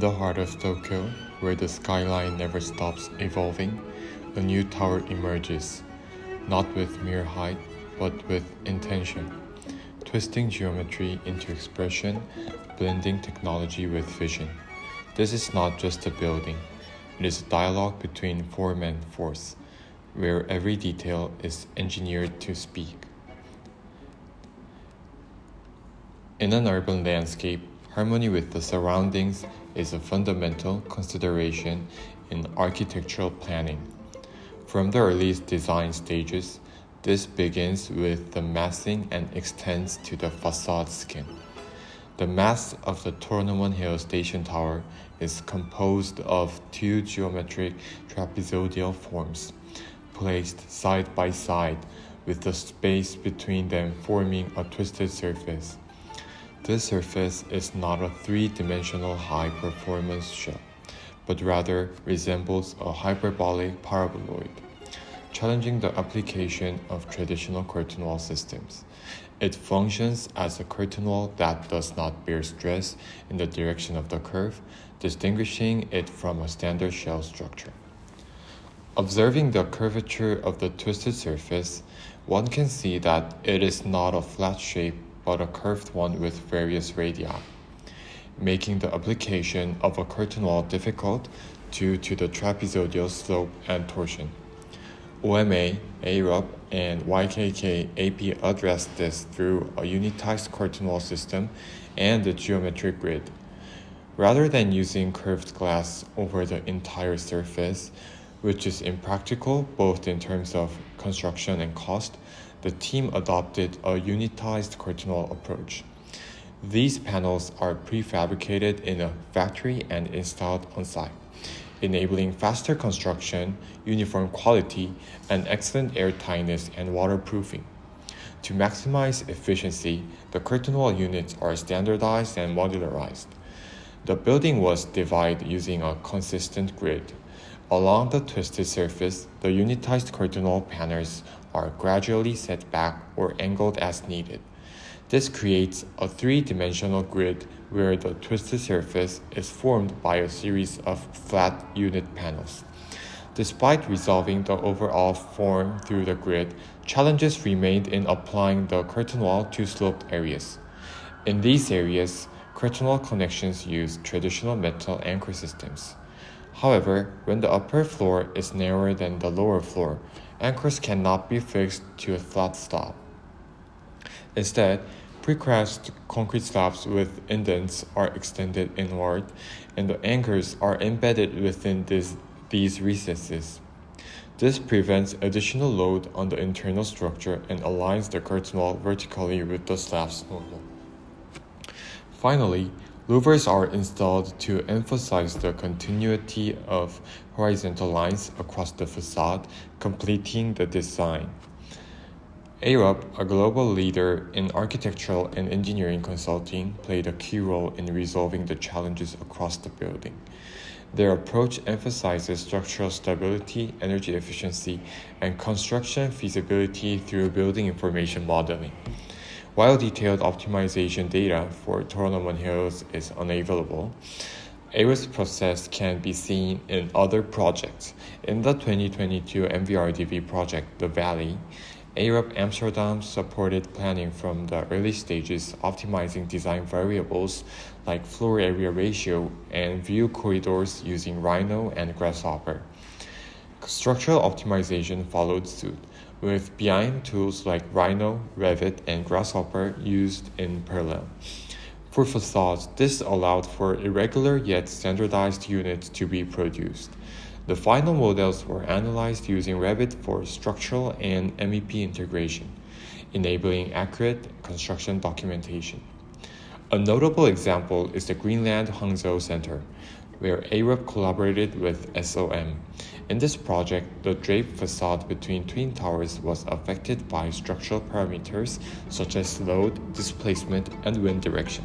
the heart of Tokyo, where the skyline never stops evolving, a new tower emerges, not with mere height, but with intention, twisting geometry into expression, blending technology with vision. This is not just a building, it is a dialogue between form and force, where every detail is engineered to speak. In an urban landscape, harmony with the surroundings is a fundamental consideration in architectural planning. From the earliest design stages, this begins with the massing and extends to the facade skin. The mass of the Toranomon Hill Station Tower is composed of two geometric trapezoidal forms, placed side by side with the space between them forming a twisted surface. This surface is not a three-dimensional high-performance shell, but rather resembles a hyperbolic paraboloid, challenging the application of traditional curtain wall systems. It functions as a curtain wall that does not bear stress in the direction of the curve, distinguishing it from a standard shell structure. Observing the curvature of the twisted surface, one can see that it is not a flat shape but a curved one with various radii, making the application of a curtain wall difficult due to the trapezoidal slope and torsion. OMA, Arup, and YKK AP addressed this through a unitized curtain wall system and the geometric grid. Rather than using curved glass over the entire surface, which is impractical both in terms of construction and cost, the team adopted a unitized curtain wall approach. These panels are prefabricated in a factory and installed on site, enabling faster construction, uniform quality, and excellent airtightness and waterproofing. To maximize efficiency, the curtain wall units are standardized and modularized. The building was divided using a consistent grid. Along the twisted surface, the unitized curtain wall panels are gradually set back or angled as needed. This creates a three-dimensional grid where the twisted surface is formed by a series of flat unit panels. Despite resolving the overall form through the grid, challenges remained in applying the curtain wall to sloped areas. In these areas, curtain wall connections use traditional metal anchor systems. However, when the upper floor is narrower than the lower floor, anchors cannot be fixed to a flat slab. Instead, precast concrete slabs with indents are extended inward, and the anchors are embedded within these recesses. This prevents additional load on the internal structure and aligns the curtain wall vertically with the slab's normal. Finally, louvers are installed to emphasize the continuity of horizontal lines across the facade, completing the design. Arup, a global leader in architectural and engineering consulting, played a key role in resolving the challenges across the building. Their approach emphasizes structural stability, energy efficiency, and construction feasibility through building information modeling. While detailed optimization data for Toranomon Hills is unavailable, Arup's process can be seen in other projects. In the 2022 MVRDV project, The Valley, Arup Amsterdam supported planning from the early stages, optimizing design variables like floor area ratio and view corridors using Rhino and Grasshopper. Structural optimization followed suit, with BIM tools like Rhino, Revit, and Grasshopper used in parallel. For facades, this allowed for irregular yet standardized units to be produced. The final models were analyzed using Revit for structural and MEP integration, enabling accurate construction documentation. A notable example is the Greenland Hangzhou Center, where Arup collaborated with SOM. In this project, the draped facade between twin towers was affected by structural parameters such as load, displacement, and wind direction.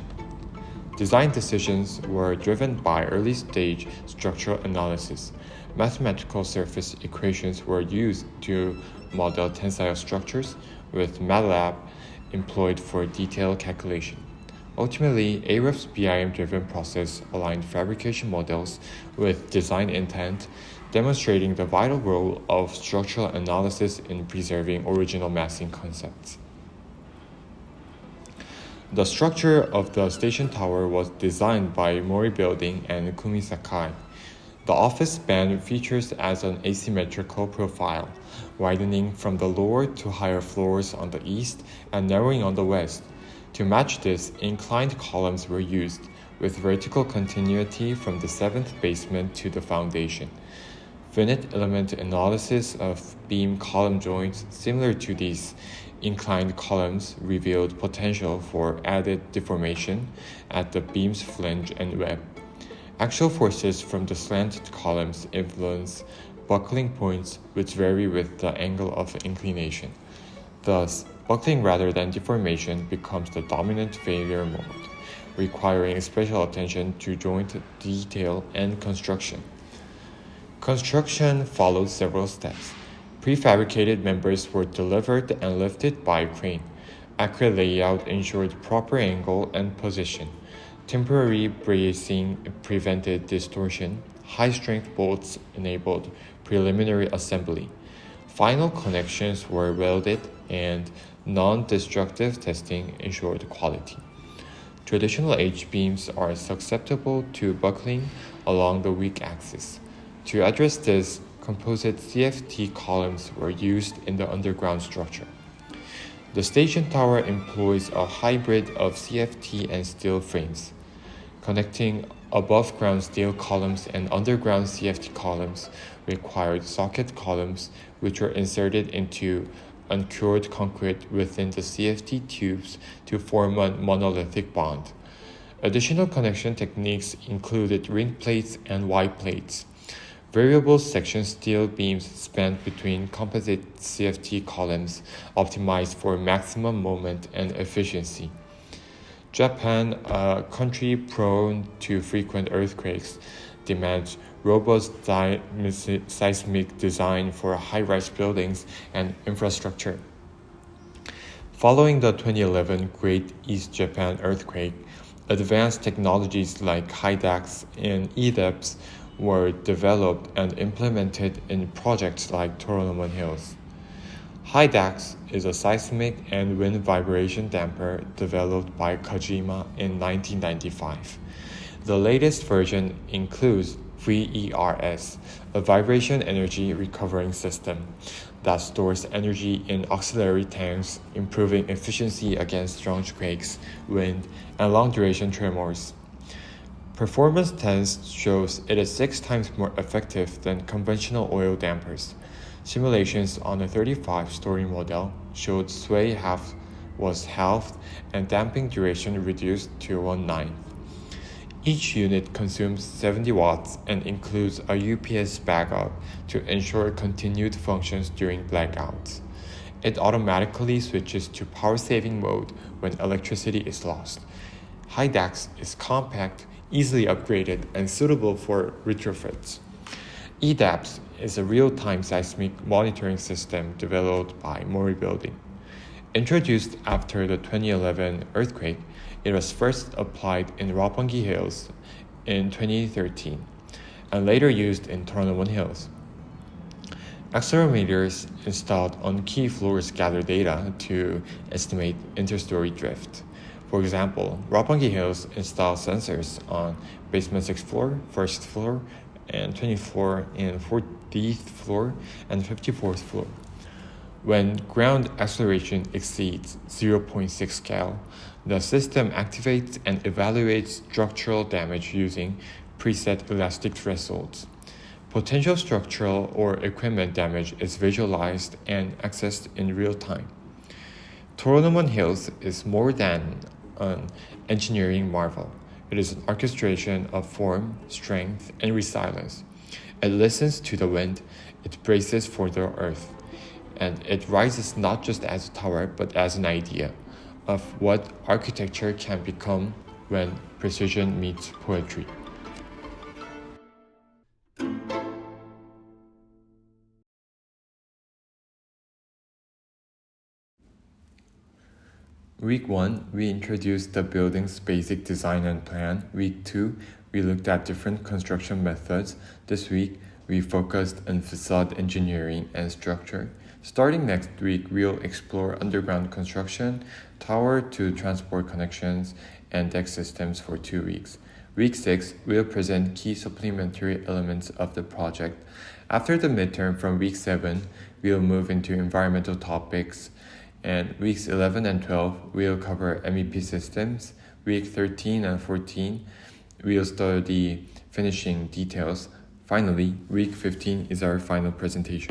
Design decisions were driven by early-stage structural analysis. Mathematical surface equations were used to model tensile structures, with MATLAB employed for detailed calculation. Ultimately, AREF's BIM-driven process aligned fabrication models with design intent, demonstrating the vital role of structural analysis in preserving original massing concepts. The structure of the station tower was designed by Mori Building and Kumi Sakai. The office span features as an asymmetrical profile, widening from the lower to higher floors on the east and narrowing on the west. To match this, inclined columns were used, with vertical continuity from the seventh basement to the foundation. Finite element analysis of beam column joints similar to these inclined columns revealed potential for added deformation at the beam's flange and web. Axial forces from the slanted columns influence buckling points which vary with the angle of inclination. Thus, buckling rather than deformation becomes the dominant failure mode, requiring special attention to joint detail and construction. Construction followed several steps. Prefabricated members were delivered and lifted by crane. Accurate layout ensured proper angle and position. Temporary bracing prevented distortion. High-strength bolts enabled preliminary assembly. Final connections were welded and non-destructive testing ensured quality. Traditional H-beams are susceptible to buckling along the weak axis. To address this, composite CFT columns were used in the underground structure. The station tower employs a hybrid of CFT and steel frames. Connecting above-ground steel columns and underground CFT columns required socket columns which were inserted into uncured concrete within the CFT tubes to form a monolithic bond. Additional connection techniques included ring plates and Y plates. Variable section steel beams spanned between composite CFT columns, optimized for maximum moment and efficiency. Japan, a country prone to frequent earthquakes, demands robust seismic design for high-rise buildings and infrastructure. Following the 2011 Great East Japan earthquake, advanced technologies like HIDAX and EDEPS were developed and implemented in projects like Toranomon Hills. HIDAX is a seismic and wind vibration damper developed by Kojima in 1995. The latest version includes VERS, a vibration energy recovering system that stores energy in auxiliary tanks, improving efficiency against strong quakes, wind, and long-duration tremors. Performance test shows it is 6 times more effective than conventional oil dampers. Simulations on a 35-story model showed sway was halved and damping duration reduced to 1/9. Each unit consumes 70 watts and includes a UPS backup to ensure continued functions during blackouts. It automatically switches to power-saving mode when electricity is lost. HIDAX is compact, easily upgraded, and suitable for retrofits. EDAPS is a real-time seismic monitoring system developed by Mori Building. Introduced after the 2011 earthquake, it was first applied in Roppongi Hills in 2013 and later used in Toranomon Hills. Accelerometers installed on key floors gather data to estimate interstory drift. For example, Roppongi Hills installed sensors on basement 6th floor, 1st floor, and 24th and 40th floor, and 54th floor. When ground acceleration exceeds 0.6 scale, the system activates and evaluates structural damage using preset elastic thresholds. Potential structural or equipment damage is visualized and accessed in real time. Toranomon Hills is more than an engineering marvel. It is an orchestration of form, strength, and resilience. It listens to the wind, it braces for the earth, and it rises not just as a tower but as an idea of what architecture can become when precision meets poetry. Week 1, we introduced the building's basic design and plan. Week 2, we looked at different construction methods. This week, we focused on facade engineering and structure. Starting next week, we'll explore underground construction, tower to transport connections, and deck systems for 2 weeks. Week 6, we'll present key supplementary elements of the project. After the midterm from week 7, we'll move into environmental topics. And weeks 11 and 12, we'll cover MEP systems. Week 13 and 14, we'll study finishing details. Finally, week 15 is our final presentation.